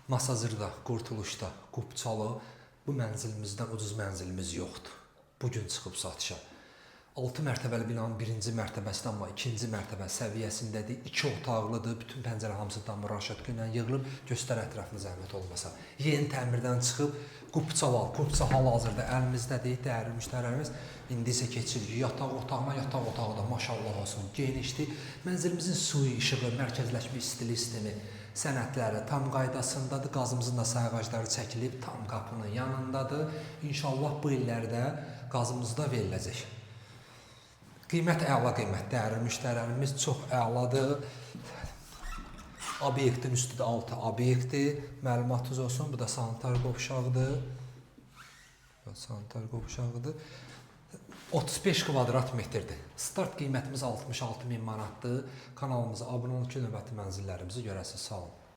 Masazırda, Qurtuluşda, Qubçalı bu mənzilimizdən ucuz mənzilimiz yoxdur. Bugün çıxıb satışa. 6 mərtəbəli binanın 1-ci mərtəbəsində, amma 2-ci mərtəbə səviyyəsindədir. 2 otaqlıdır, bütün pəncərə hamısı damır raşatqı ilə yığılıb. Göstər ətrafını zəhmət olmasa. Yeni təmirdən çıxıb Qubça hal-hazırda əlimizdədir, dəyərli müştərilərimiz. İndi isə keçirik yataq otağına, yataq otağı da maşallah olsun genişdir. Mənzilimizin suyu, işığı, mərkəzləşmiş istili sistemi, sənədləri tam qaydasındadır. Qazımızın da sayğacları çəkilib, tam qapının yanındadır. İnşallah bu illərdə qazımız da veriləcək. Qiymət əla qiymət, dəyərli müştərilərimiz çox əladır. Obyektin üstü də 6 obyektdir. Məlumatınız olsun, bu da sanitar qovşağıdır. 35 kvadrat metrdir. Start qiymətimiz 66.000 manatdır. Kanalımıza abunə olun ki, növbəti mənzillərimizi görəsiniz. Sağ olun.